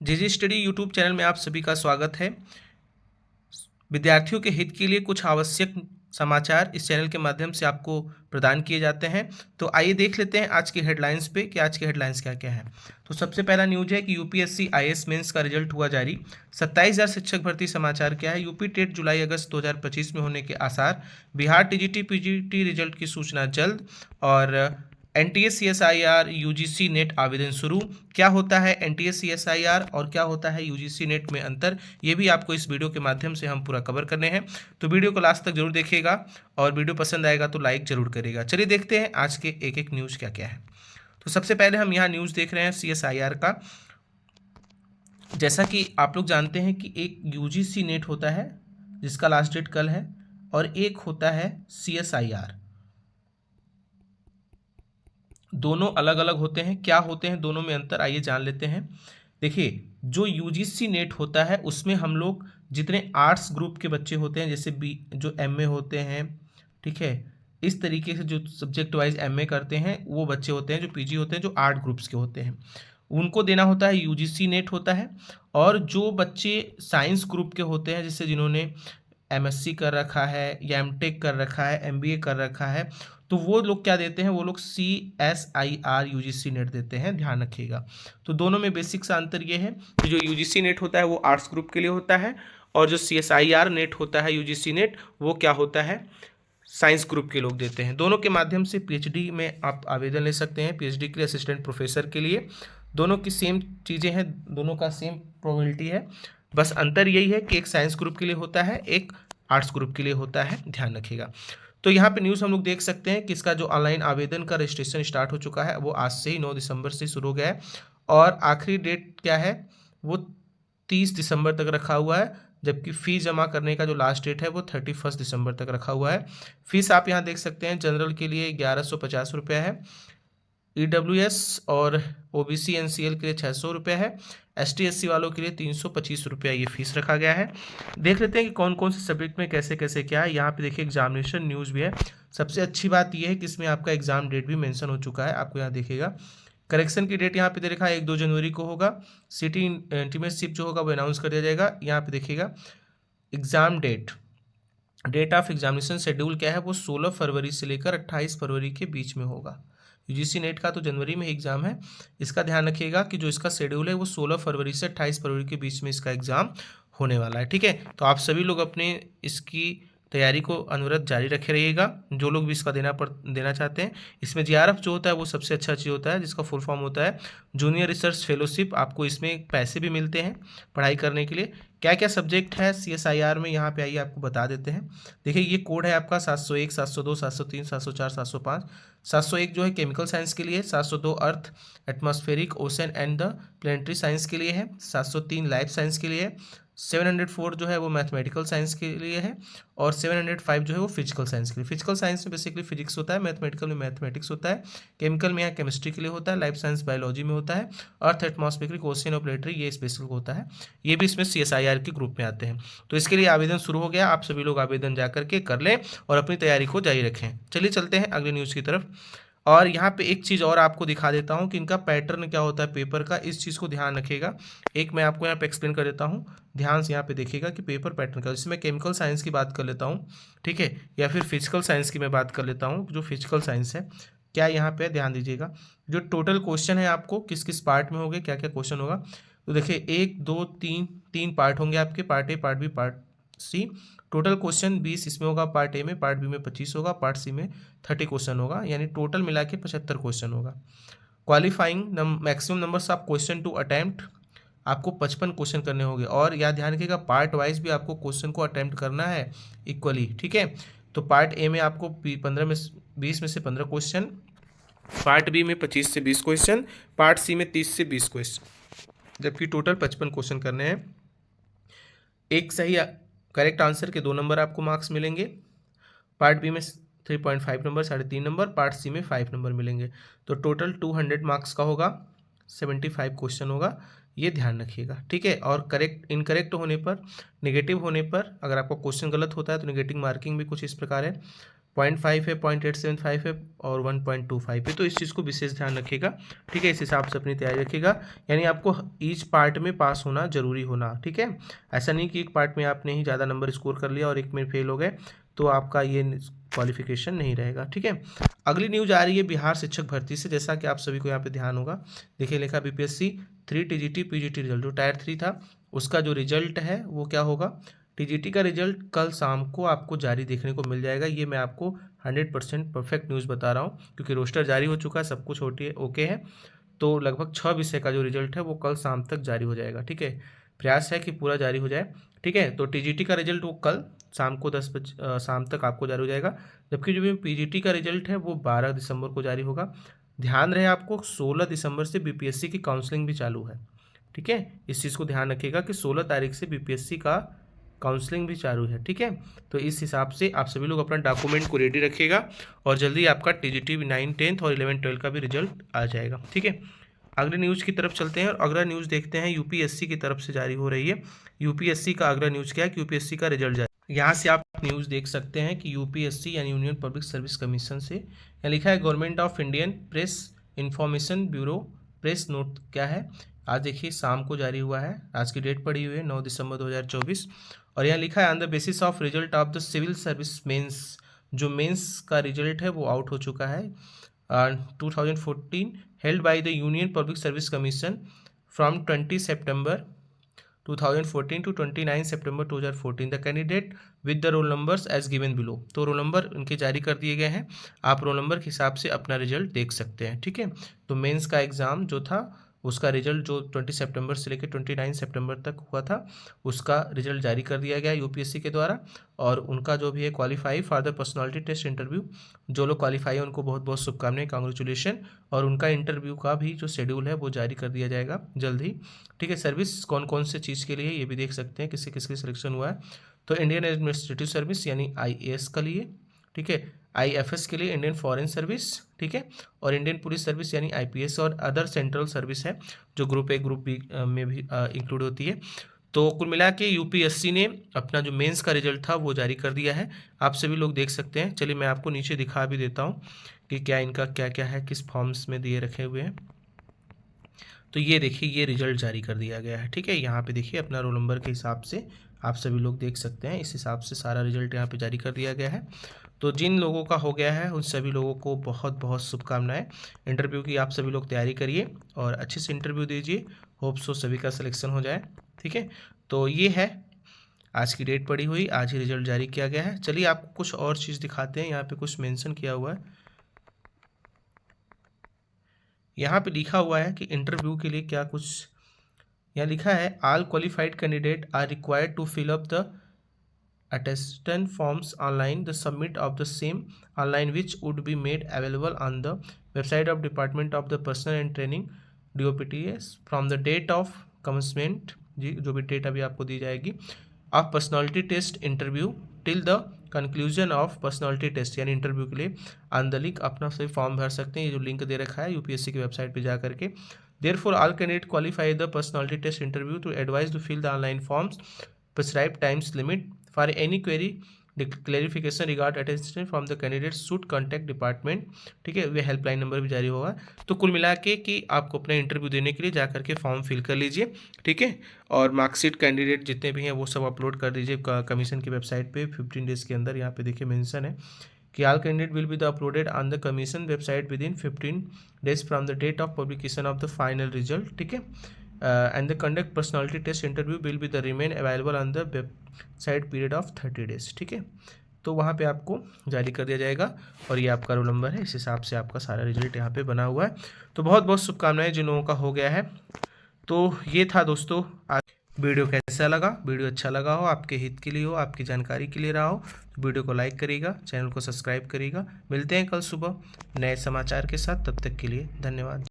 जी study YouTube channel में आप सभी का स्वागत है। विद्यार्थियों के हित के लिए कुछ आवश्यक समाचार इस चैनल के माध्यम से आपको प्रदान किए जाते हैं। तो आइए देख लेते हैं आज की हेडलाइंस पे कि आज की हेडलाइंस क्या क्या है। तो सबसे पहला न्यूज है कि यूपीएससी आईएएस मेंस का रिजल्ट हुआ जारी। 27,000 शिक्षक भर्ती समाचार क्या है। यूपी टेट जुलाई अगस्त 2025 में होने के आसार। बिहार टीजीटी पीजीटी रिजल्ट की सूचना जल्द। और एनटीए सीएसआईआर यूजीसी नेट आवेदन शुरू। क्या होता है एनटीए सीएसआईआर और क्या होता है यूजीसी नेट में अंतर, ये भी आपको इस वीडियो के माध्यम से हम पूरा कवर करने हैं। तो वीडियो को लास्ट तक जरूर देखिएगा और वीडियो पसंद आएगा तो लाइक जरूर करिएगा। चलिए देखते हैं आज के एक एक न्यूज़ क्या क्या है। तो सबसे पहले हम यहाँ न्यूज़ देख रहे हैं सीएसआईआर का। जैसा कि आप लोग जानते हैं कि एक यूजीसी नेट होता है जिसका लास्ट डेट कल है, और एक होता है सीएसआईआर। दोनों अलग अलग होते हैं। क्या होते हैं दोनों में अंतर, आइए जान लेते हैं। देखिए, जो यूजीसी नेट होता है उसमें हम लोग जितने आर्ट्स ग्रुप के बच्चे होते हैं, जैसे बी जो एमए होते हैं, ठीक है, इस तरीके से जो सब्जेक्ट वाइज एमए करते हैं वो बच्चे होते हैं, जो पीजी होते हैं, जो आर्ट ग्रुप्स के होते हैं, उनको देना होता है यूजीसी नेट होता है। और जो बच्चे साइंस ग्रुप के होते हैं, जैसे जिन्होंने एमएससी कर रखा है या एमटेक कर रखा है, एमबीए कर रखा है, तो वो लोग क्या देते हैं, वो लोग सीएसआईआर यूजीसी नेट देते हैं, ध्यान रखिएगा। तो दोनों में बेसिक सा अंतर ये है कि जो यूजीसी नेट होता है वो आर्ट्स ग्रुप के लिए होता है, और जो सीएसआईआर नेट होता है यूजीसी नेट, वो क्या होता है, साइंस ग्रुप के लोग देते हैं। दोनों के माध्यम से पीएचडी में आप आवेदन ले सकते हैं, पीएचडी के लिए, असिस्टेंट प्रोफेसर के लिए। दोनों की सेम चीज़ें हैं, दोनों का सेम प्रोबेबिलिटी है, बस अंतर यही है कि एक साइंस ग्रुप के लिए होता है, एक आर्ट्स ग्रुप के लिए होता है, ध्यान रखिएगा। तो यहाँ पे न्यूज़ हम लोग देख सकते हैं कि इसका जो ऑनलाइन आवेदन का रजिस्ट्रेशन स्टार्ट हो चुका है, वो आज से ही 9 दिसंबर से शुरू हो गया है, और आखिरी डेट क्या है, वो 30 दिसंबर तक रखा हुआ है, जबकि फ़ीस जमा करने का जो लास्ट डेट है वो 31 दिसंबर तक रखा हुआ है। फीस आप यहाँ देख सकते हैं, जनरल के लिए 1150 रुपये है, ईडब्ल्यूएस और ओबीसी एनसीएल के लिए 600 रुपये है, एसटी एससी वालों के लिए 325 रुपया ये फीस रखा गया है। देख लेते हैं कि कौन कौन से सब्जेक्ट में कैसे कैसे क्या है। यहाँ पे देखिए एग्जामिनेशन न्यूज़ भी है। सबसे अच्छी बात यह है कि इसमें आपका एग्जाम डेट भी मेंशन हो चुका है, आपको यहाँ देखिएगा। करेक्शन की डेट यहाँ पे दे रखा है 1-2 जनवरी को होगा। सिटी इंटीमेटशिप जो होगा वो अनाउंस कर दिया जाएगा। यहाँ पे देखिएगा exam date of examination schedule क्या है, वो 16 फरवरी से लेकर 28 फरवरी के बीच में होगा। यूजीसी नेट का तो जनवरी में एग्ज़ाम है, इसका ध्यान रखिएगा कि जो इसका शेड्यूल है वो 16 फरवरी से 28 फरवरी के बीच में इसका एग्ज़ाम होने वाला है, ठीक है। तो आप सभी लोग अपने इसकी तैयारी को अनवरत जारी रखे रहिएगा, जो लोग भी इसका देना चाहते हैं। इसमें जीआरएफ जो होता है वो सबसे अच्छा चीज़ होता है, जिसका फुल फॉर्म होता है जूनियर रिसर्च फेलोशिप। आपको इसमें पैसे भी मिलते हैं पढ़ाई करने के लिए। क्या क्या सब्जेक्ट है सीएसआईआर में, यहाँ पे आइए आपको बता देते हैं। देखिए, ये कोड है आपका 701, 702, 703, 704, 705। 701 जो है केमिकल साइंस के लिए, 702 earth atmospheric ocean and the planetary science के लिए है, 703 लाइफ साइंस के लिए है, 704 जो है वो मैथमेटिकल साइंस के लिए है, और 705 जो है वो फिजिकल साइंस के लिए। फिजिकल साइंस में बेसिकली फिजिक्स होता है, मैथमेटिकल में मैथमेटिक्स होता है, केमिकल में यहाँ केमिस्ट्री के लिए होता है, लाइफ साइंस बायोलॉजी में होता है, अर्थ एटमॉस्फेरिक ओशन और प्लेनेटरी ये स्पेशल होता है। ये भी इसमें सीएसआईआर के ग्रुप में आते हैं। तो इसके लिए आवेदन शुरू हो गया, आप सभी लोग आवेदन जा करके कर लें और अपनी तैयारी को जारी रखें। चलिए चलते हैं अगले न्यूज़ की तरफ। और यहाँ पे एक चीज़ और आपको दिखा देता हूँ कि इनका पैटर्न क्या होता है पेपर का, इस चीज़ को ध्यान रखिएगा। एक मैं आपको यहाँ पे एक्सप्लेन कर देता हूँ, ध्यान से यहाँ पे देखिएगा कि पेपर पैटर्न का। जैसे मैं केमिकल साइंस की बात कर लेता हूँ, ठीक है, या फिर फिजिकल साइंस की मैं बात कर लेता हूँ। जो फिजिकल साइंस है, क्या यहाँ पे ध्यान दीजिएगा, जो टोटल क्वेश्चन है आपको किस किस पार्ट में होंगे, क्या क्या क्वेश्चन होगा। तो देखिए 1 2 3 पार्ट होंगे आपके, part A, part B, part C. Total question 20 इसमें होगा, पार्ट ए में, पार्ट बी में 25 होगा, पार्ट सी में 30 क्वेश्चन होगा, यानी टोटल मिला के 75 क्वेश्चन होगा। Qualifying maximum numbers of question to attempt, आपको 55 क्वेश्चन करने होंगे। और याद ध्यान रखिएगा पार्ट वाइज भी आपको क्वेश्चन को अटैम्प्ट करना है इक्वली, ठीक है। तो पार्ट ए में आपको 20 में से 15 क्वेश्चन, पार्ट बी में 25 से 20 क्वेश्चन, पार्ट सी में 30 से 20 क्वेश्चन, जबकि टोटल 55 क्वेश्चन करने हैं। एक सही करेक्ट आंसर के 2 नंबर आपको मार्क्स मिलेंगे। पार्ट बी में 3.5 नंबर, 3.5 नंबर, पार्ट सी में 5 नंबर मिलेंगे। तो टोटल 200 मार्क्स का होगा, 75 क्वेश्चन होगा, ये ध्यान रखिएगा, ठीक है। और करेक्ट इनकरेक्ट होने पर, नेगेटिव होने पर, अगर आपका क्वेश्चन गलत होता है तो नेगेटिव मार्किंग भी कुछ इस प्रकार है। 0.5 है, 0.875 है और 1.25 है। तो इस चीज़ को विशेष ध्यान रखिएगा, ठीक है। इस हिसाब से अपनी तैयारी रखिएगा, यानी आपको ईच पार्ट में पास होना जरूरी होना, ठीक है। ऐसा नहीं कि एक पार्ट में आपने ही ज़्यादा नंबर स्कोर कर लिया और एक में फेल हो गए तो आपका ये क्वालिफिकेशन नहीं रहेगा, ठीक है। अगली न्यूज आ रही है बिहार शिक्षक भर्ती से। जैसा कि आप सभी को यहाँ पे ध्यान होगा, देखिए लिखा BPSC 3 TGT PGT रिजल्ट, जो टायर 3 था उसका जो रिजल्ट है वो क्या होगा। TGT का रिजल्ट कल शाम को आपको जारी देखने को मिल जाएगा। ये मैं आपको 100% परफेक्ट न्यूज़ बता रहा हूँ, क्योंकि रोस्टर जारी हो चुका है, सब कुछ ओके है। तो लगभग 6 विषय का जो रिजल्ट है वो कल शाम तक जारी हो जाएगा, ठीक है। प्रयास है कि पूरा जारी हो जाए, ठीक है। तो TGT का रिजल्ट वो कल शाम को 10 बजे शाम तक आपको जारी हो जाएगा, जबकि जो PGT का रिजल्ट है वो 12 दिसंबर को जारी होगा। ध्यान रहे आपको 16 दिसंबर से BPSC की काउंसलिंग भी चालू है, ठीक है। इस चीज़ को ध्यान रखिएगा कि 16 तारीख से BPSC का काउंसलिंग भी चालू है, ठीक है। तो इस हिसाब से आप सभी लोग अपना डॉक्यूमेंट को रेडी रखिएगा और जल्दी आपका TGT 9, 10th और 11, 12 का भी रिजल्ट आ जाएगा, ठीक है। अगले न्यूज़ की तरफ चलते हैं और अगला न्यूज़ देखते हैं UPSC की तरफ से जारी हो रही है। UPSC का अगला न्यूज़ क्या है कि UPSC का रिजल्ट जारी, यहाँ से आप न्यूज़ देख सकते हैं कि UPSC यानी यूनियन पब्लिक सर्विस कमीशन से यहाँ लिखा है government of Indian press information bureau press note क्या है। आज देखिए शाम को जारी हुआ है, आज की डेट पड़ी हुई है 9 दिसंबर 2024 और यहाँ लिखा है on the basis of result of the civil service mains, जो मेंस का रिजल्ट है वो आउट हो चुका है 2014 held by the Union Public Service Commission from 20 September 2014 to 29 September 2014. The candidate with the roll numbers as given below. तो roll number उनके जारी कर दिए गए हैं, आप रोल नंबर के हिसाब से अपना रिजल्ट देख सकते हैं, ठीक है। तो मेंस का एग्ज़ाम जो था उसका रिजल्ट जो 20 सितंबर से लेकर 29 सितंबर तक हुआ था उसका रिजल्ट जारी कर दिया गया UPSC के द्वारा। और उनका जो भी है qualify for the personality test interview, जो लोग क्वालिफाई है उनको बहुत बहुत शुभकामनाएं, कांग्रेचुलेशन। और उनका इंटरव्यू का भी जो शेड्यूल है वो जारी कर दिया जाएगा जल्द ही, ठीक है। सर्विस कौन कौन से चीज़ के लिए ये भी देख सकते हैं, किसके किसके सिलेक्शन हुआ है। तो इंडियन एडमिनिस्ट्रेटिव सर्विस यानी IAS के लिए, ठीक है, IFS के लिए इंडियन फॉरेन सर्विस, ठीक है, और इंडियन पुलिस सर्विस यानी IPS और अदर सेंट्रल सर्विस है जो ग्रुप A ग्रुप B में भी इंक्लूड होती है। तो कुल मिला के UPSC ने अपना जो मेंस का रिजल्ट था वो जारी कर दिया है, आप सभी लोग देख सकते हैं। चलिए मैं आपको नीचे दिखा भी देता हूँ कि क्या इनका क्या क्या है, किस फॉर्म्स में दिए रखे हुए हैं। तो ये देखिए ये रिजल्ट जारी कर दिया गया है, ठीक है। यहाँ पे देखिए अपना रोल नंबर के हिसाब से आप सभी लोग देख सकते हैं, इस हिसाब से सारा रिजल्ट यहाँ पे जारी कर दिया गया है। तो जिन लोगों का हो गया है उन सभी लोगों को बहुत बहुत शुभकामनाएं। इंटरव्यू की आप सभी लोग तैयारी करिए और अच्छे से इंटरव्यू दीजिए, होप सो सभी का सिलेक्शन हो जाए, ठीक है। तो ये है आज की डेट पड़ी हुई, आज ही रिजल्ट जारी किया गया है। चलिए आपको कुछ और चीज़ दिखाते हैं, यहाँ पे कुछ मेंशन किया हुआ है। यहाँ पे लिखा हुआ है कि इंटरव्यू के लिए क्या कुछ यहाँ लिखा है, all qualified candidate are required to fill up the attestation forms online, the submit of the same online which would be made available on the website of Department of the Personnel and Training DOPTS from the date of commencement, जी जो भी date अभी आपको दी जाएगी, of personality test interview till the conclusion of personality test, यानी interview के लिए ऑन द लिंक अपना सही फॉर्म भर सकते हैं। ये जो लिंक दे रखा है UPSC की वेबसाइट पर जा करके। Therefore all candidate qualify the personality test interview to advise to fill the online forms, prescribed times limit for any query clarification regard attention from the candidates should contact department, ठीक है। वे helpline number भी जारी होगा। तो कुल मिला के कि आपको अपना इंटरव्यू देने के लिए जा करके फॉर्म फिल कर लीजिए, ठीक है। और मार्कशीट कैंडिडेट जितने भी हैं वो सब अपलोड कर दीजिए कमीशन की वेबसाइट पे 15 डेज़ के अंदर। यहाँ पे देखिए मेंशन है कि all candidate will be the uploaded on the commission website within 15 days from the date of publication of the final result, ठीक है। And the conduct personality test interview will be the remain available on the website period of 30 days, ठीक है। तो वहाँ पे आपको जारी कर दिया जाएगा और ये आपका रोल नंबर है, इस हिसाब से आपका सारा रिजल्ट यहाँ पे बना हुआ है। तो बहुत बहुत शुभकामनाएं जिन लोगों का हो गया है। तो ये था दोस्तों आज वीडियो। कैसा लगा? वीडियो अच्छा लगा हो, आपके हित के लिए हो, आपकी जानकारी के लिए रहा हो तो वीडियो को लाइक करिएगा, चैनल को सब्सक्राइब करिएगा। मिलते हैं कल सुबह नए समाचार के साथ, तब तक के लिए धन्यवाद।